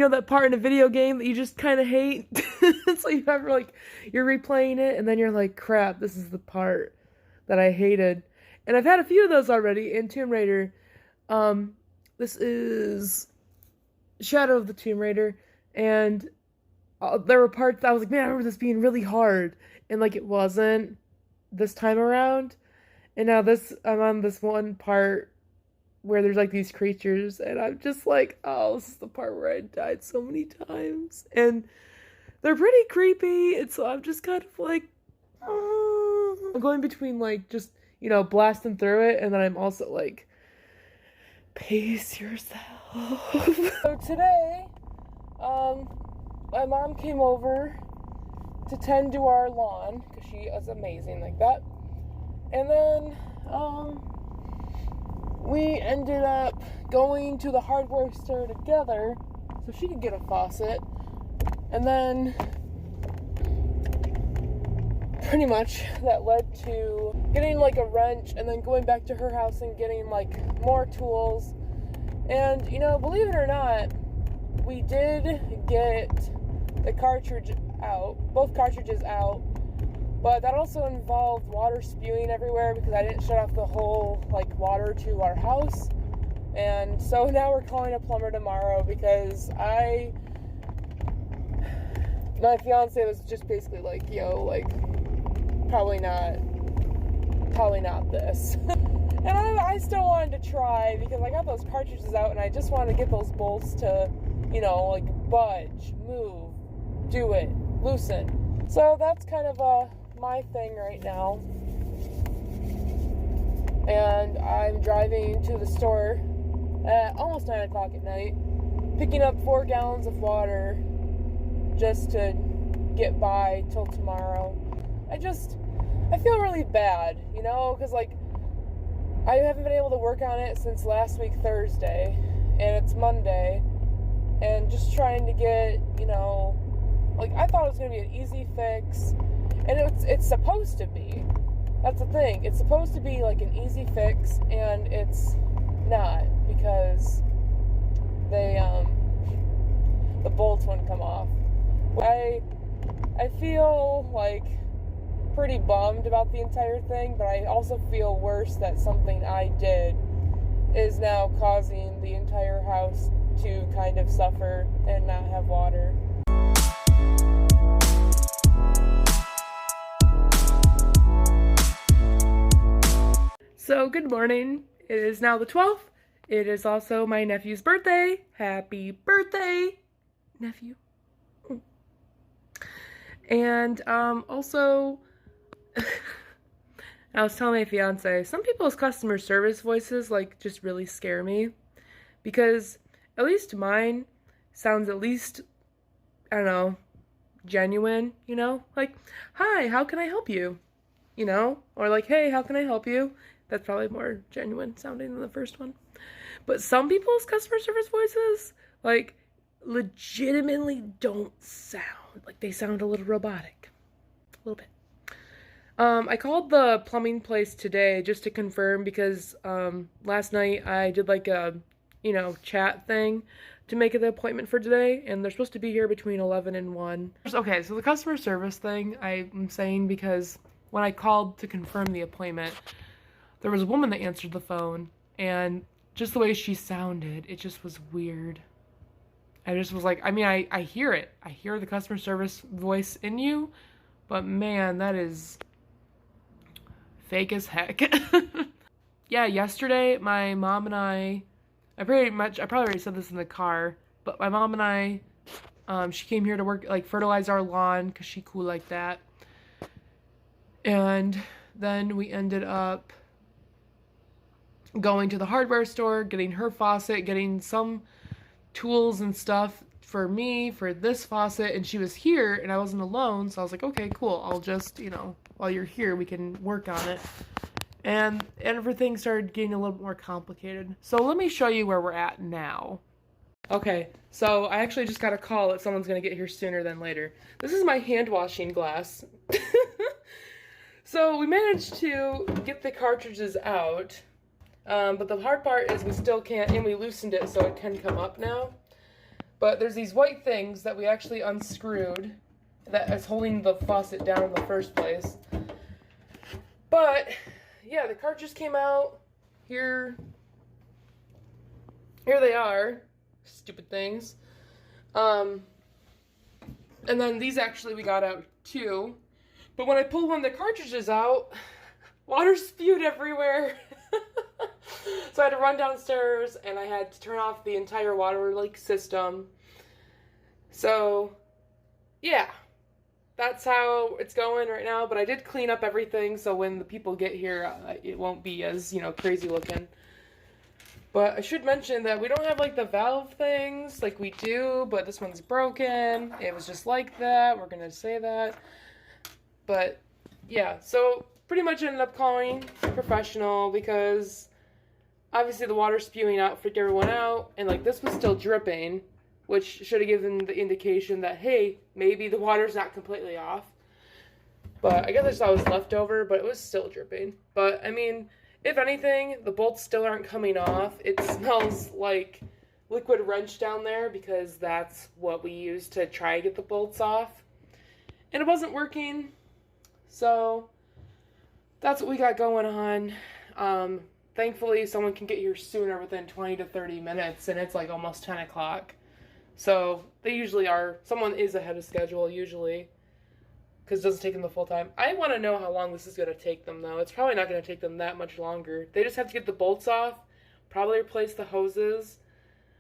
you know that part in a video game that you just kind of hate? So you ever like, you're replaying it and then you're like, crap, this is the part that I hated. And I've had a few of those already in Tomb Raider. This is Shadow of the Tomb Raider, and there were parts that I was like, man, I remember this being really hard, and like it wasn't this time around. And now I'm on this one part where there's like these creatures, and I'm just like, oh, this is the part where I died so many times, and they're pretty creepy, and so I'm just kind of like, I'm going between like just, you know, blasting through it, and then I'm also like, pace yourself. So today, my mom came over to tend to our lawn, because she is amazing like that. And then, we ended up going to the hardware store together so she could get a faucet. And then, pretty much, that led to getting like a wrench and then going back to her house and getting like more tools. And, you know, believe it or not, we did get the cartridge out, both cartridges out, but that also involved water spewing everywhere because I didn't shut off the whole, like, water to our house. And so now we're calling a plumber tomorrow because my fiance was just basically like, yo, like, probably not this. And I still wanted to try because I got those cartridges out and I just wanted to get those bolts to, you know, like, budge, move, do it, loosen. So that's kind of my thing right now. And I'm driving to the store at almost 9 o'clock at night, picking up 4 gallons of water just to get by till tomorrow. I feel really bad, you know, because, like, I haven't been able to work on it since last week Thursday, and it's Monday, and just trying to get, you know, like, I thought it was going to be an easy fix, and it's supposed to be. That's the thing. It's supposed to be, like, an easy fix, and it's not, because the bolts wouldn't come off. I feel, like, pretty bummed about the entire thing, but I also feel worse that something I did is now causing the entire house to kind of suffer and not have water. So good morning. It is now the 12th. It is also my nephew's birthday. Happy birthday, nephew. And also I was telling my fiance, some people's customer service voices, like, just really scare me. Because at least mine sounds at least, I don't know, genuine, you know? Like, hi, how can I help you? You know? Or like, hey, how can I help you? That's probably more genuine sounding than the first one. But some people's customer service voices, like, legitimately don't sound, like, they sound a little robotic. A little bit. I called the plumbing place today just to confirm because last night I did like a, you know, chat thing to make the appointment for today, and they're supposed to be here between 11 and 1. Okay, so the customer service thing I'm saying because when I called to confirm the appointment, there was a woman that answered the phone, and just the way she sounded, it just was weird. I just was like, I mean, I hear it. I hear the customer service voice in you, but man, that is fake as heck. Yeah, yesterday, my mom and I probably already said this in the car, but my mom and I, she came here to work, like, fertilize our lawn, because she cool like that. And then we ended up going to the hardware store, getting her faucet, getting some tools and stuff for me, for this faucet, and she was here, and I wasn't alone, so I was like, okay, cool, I'll just, you know, while you're here, we can work on it. And everything started getting a little more complicated. So let me show you where we're at now. Okay, so I actually just got a call that someone's gonna get here sooner than later. This is my hand washing glass. So we managed to get the cartridges out, but the hard part is we still can't, and we loosened it so it can come up now. But there's these white things that we actually unscrewed that is holding the faucet down in the first place. But yeah, the cartridges came out. Here they are. Stupid things. And then these actually we got out too. But when I pulled one of the cartridges out, water spewed everywhere. So I had to run downstairs and I had to turn off the entire water leak system. So yeah, that's how it's going right now. But I did clean up everything, so when the people get here, it won't be as, crazy looking. But I should mention that we don't have, like, the valve things like we do, but this one's broken. It was just like that. We're going to say that. But, yeah, so pretty much ended up calling a professional because obviously the water spewing out freaked everyone out. And, like, this was still dripping, which should have given the indication that, hey, maybe the water's not completely off. But I guess I just thought it was leftover, but it was still dripping. But, I mean, if anything, the bolts still aren't coming off. It smells like liquid wrench down there because that's what we use to try to get the bolts off. And it wasn't working, so that's what we got going on. Thankfully, someone can get here sooner within 20 to 30 minutes, and it's like almost 10 o'clock. So they usually are. Someone is ahead of schedule, usually, because it doesn't take them the full time. I want to know how long this is going to take them, though. It's probably not going to take them that much longer. They just have to get the bolts off, probably replace the hoses.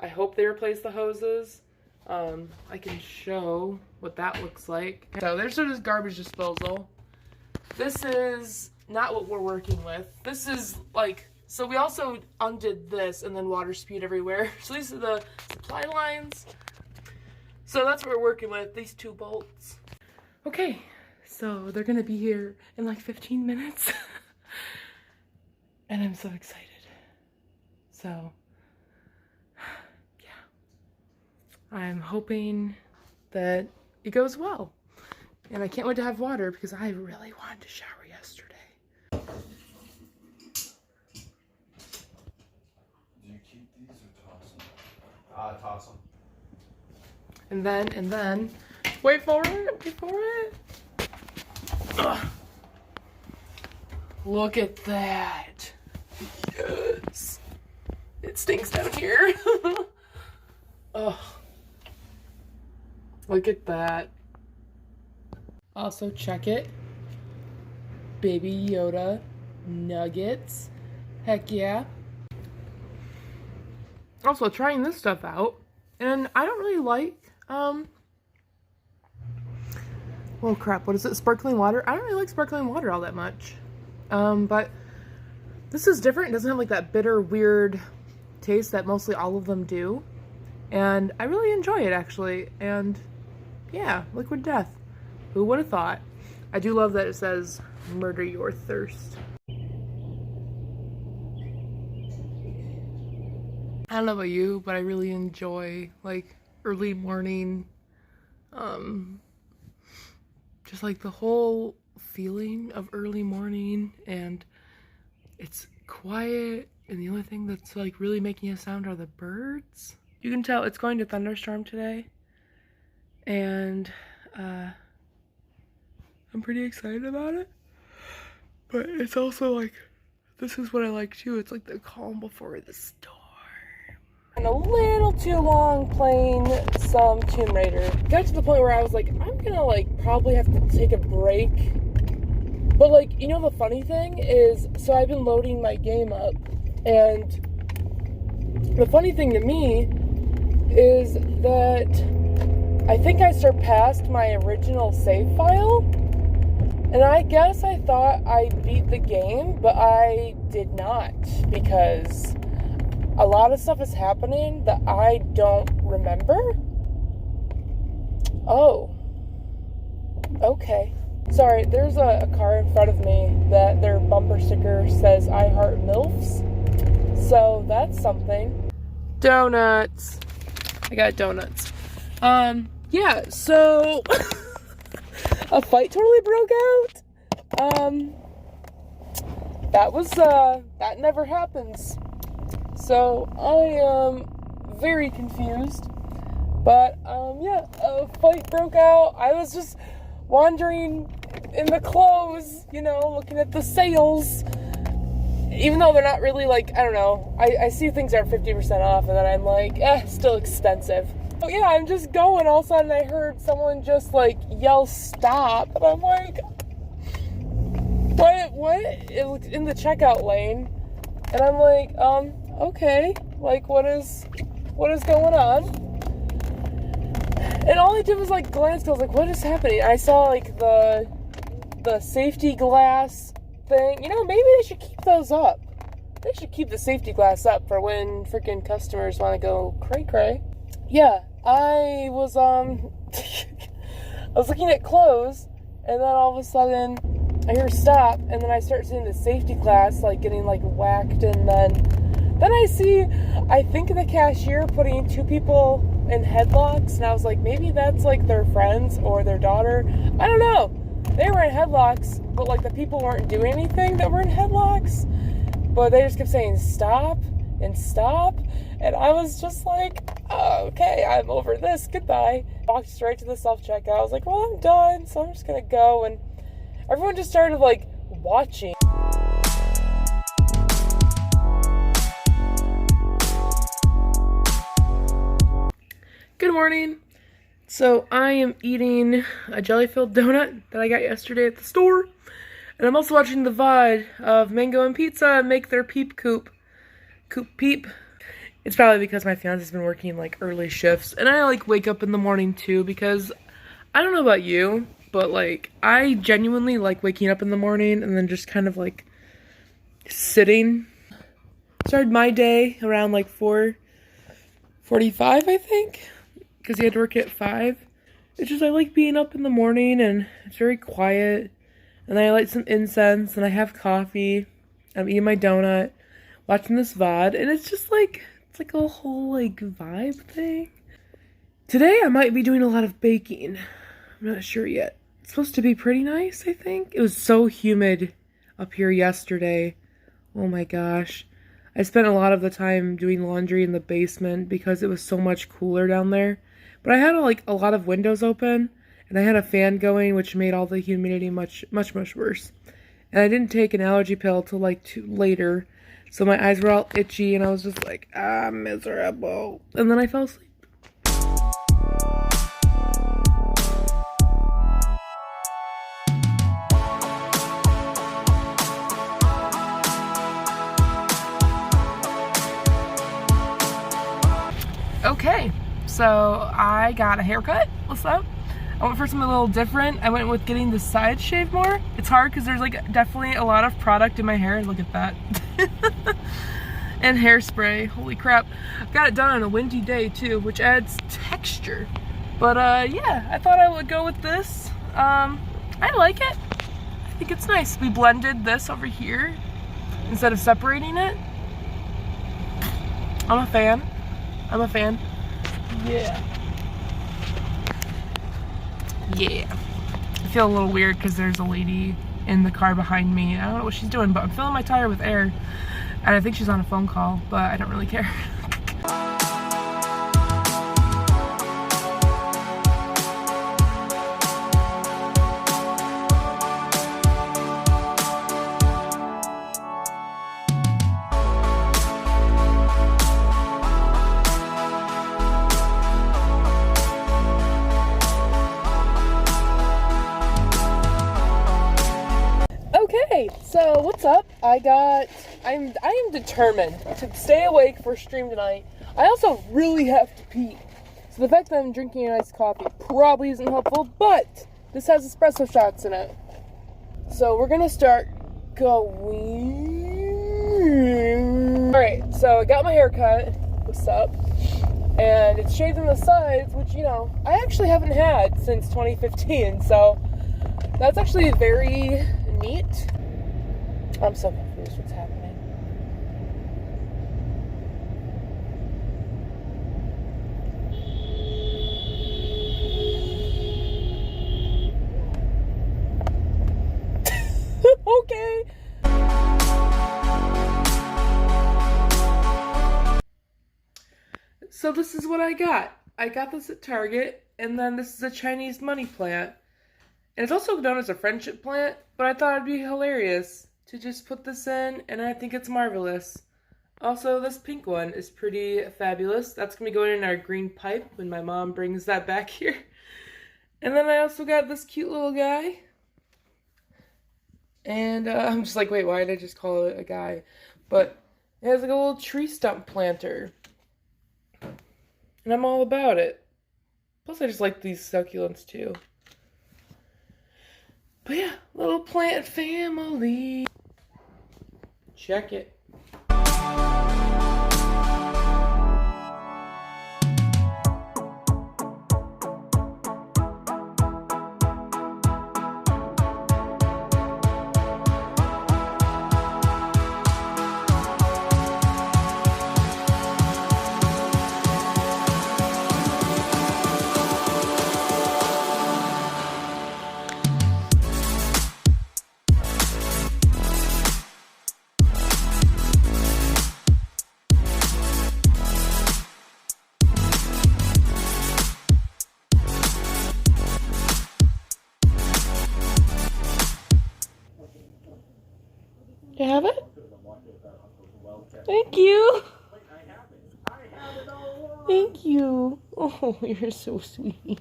I hope they replace the hoses. I can show what that looks like. So there's this garbage disposal. This is not what we're working with. This is like, so we also undid this and then water spewed everywhere. So these are the supply lines. So that's what we're working with, these 2 bolts. Okay, so they're gonna be here in like 15 minutes. And I'm so excited. So, yeah. I'm hoping that it goes well. And I can't wait to have water because I really wanted to shower yesterday. Do you keep these or toss them? Toss them. And then, wait for it. Ugh. Look at that. Yes. It stinks down here. Ugh. Look at that. Also, check it. Baby Yoda nuggets. Heck yeah. Also, trying this stuff out. And I don't really like, well, crap, what is it? Sparkling water? I don't really like sparkling water all that much. But this is different. It doesn't have like that bitter, weird taste that mostly all of them do. And I really enjoy it, actually. And yeah, liquid death. Who would have thought? I do love that it says, murder your thirst. I don't know about you, but I really enjoy, like, early morning, just like the whole feeling of early morning, and it's quiet, and the only thing that's like really making a sound are the birds. You can tell it's going to thunderstorm today, and I'm pretty excited about it, but it's also like, this is what I like too. It's like the calm before the storm. And a little too long playing some Tomb Raider. Got to the point where I was like, I'm gonna like probably have to take a break. But like, you know, the funny thing is, so I've been loading my game up, and the funny thing to me is that I think I surpassed my original save file. And I guess I thought I beat the game, but I did not, because a lot of stuff is happening that I don't remember. Oh. Okay. Sorry, there's a car in front of me that their bumper sticker says I heart MILFs. So that's something. Donuts. I got donuts. Yeah, so a fight totally broke out. That never happens. So I am very confused. But, yeah, a fight broke out. I was just wandering in the clothes, you know, looking at the sales. Even though they're not really, like, I don't know. I see things are 50% off, and then I'm like, still expensive. So, yeah, I'm just going. All of a sudden, I heard someone just, like, yell, stop. And I'm like, what? It was in the checkout lane. And I'm like, okay. Like, what is going on? And all I did was, like, glance, 'cause I was like, what is happening? I saw, like, the safety glass thing. You know, maybe they should keep those up. They should keep the safety glass up for when freaking customers want to go cray-cray. Yeah, I was, I was looking at clothes, and then all of a sudden, I hear stop, and then I start seeing the safety glass, like, getting, like, whacked, and then I see, I think the cashier putting two people in headlocks, and I was like, maybe that's, like, their friends or their daughter. I don't know. They were in headlocks, but, like, the people weren't doing anything that were in headlocks, but they just kept saying stop, and stop, and I was just like, oh, okay, I'm over this, goodbye. Walked straight to the self-checkout. I was like, well, I'm done, so I'm just gonna go, and everyone just started, like, watching. Good morning. So I am eating a jelly-filled donut that I got yesterday at the store. And I'm also watching the VOD of Mango and Pizza make their peep coop. Coop peep. It's probably because my fiance's been working, like, early shifts. And I, like, wake up in the morning, too, because I don't know about you, but, like, I genuinely like waking up in the morning and then just kind of, like, sitting. Started my day around, like, 4:45, I think, because he had to work at 5. It's just, I like being up in the morning, and it's very quiet, and then I light some incense, and I have coffee, I'm eating my donut, watching this VOD, and it's just, like, it's like a whole, like, vibe thing. Today, I might be doing a lot of baking. I'm not sure yet. It's supposed to be pretty nice, I think. It was so humid up here yesterday. Oh my gosh. I spent a lot of the time doing laundry in the basement because it was so much cooler down there. But I had, like, a lot of windows open, and I had a fan going, which made all the humidity much worse. And I didn't take an allergy pill till, like, later, so my eyes were all itchy, and I was just like, miserable. And then I fell asleep. Okay, so I got a haircut. What's up? I went for something a little different. I went with getting the side shave more. It's hard because there's, like, definitely a lot of product in my hair. Look at that. And hairspray. Holy crap. Got it done on a windy day too, which adds texture. But yeah, I thought I would go with this. I like it. I think it's nice. We blended this over here instead of separating it. I'm a fan. Yeah. Yeah. I feel a little weird because there's a lady in the car behind me. I don't know what she's doing, but I'm filling my tire with air. And I think she's on a phone call, but I don't really care. Okay, so what's up? I am determined to stay awake for stream tonight. I also really have to pee. So the fact that I'm drinking an iced coffee probably isn't helpful, but this has espresso shots in it. So we're gonna start going. Alright, so I got my hair cut. What's up? And it's shaved on the sides, which, you know, I actually haven't had since 2015, so that's actually very neat. I'm so confused what's happening. Okay. So this is what I got. I got this at Target, and then this is a Chinese money plant. And it's also known as a friendship plant, but I thought it'd be hilarious to just put this in, and I think it's marvelous. Also, this pink one is pretty fabulous. That's going to be going in our green pipe when my mom brings that back here. And then I also got this cute little guy. And I'm just like, wait, why did I just call it a guy? But it has like a little tree stump planter. And I'm all about it. Plus, I just like these succulents too. But yeah, little plant family. Check it. You have it? Thank you. Thank you. Oh, you're so sweet.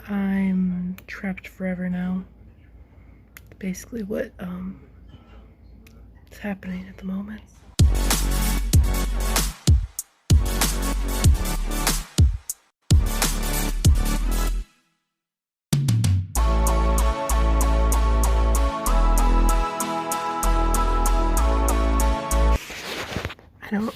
I'm trapped forever now. Basically what is happening at the moment. I don't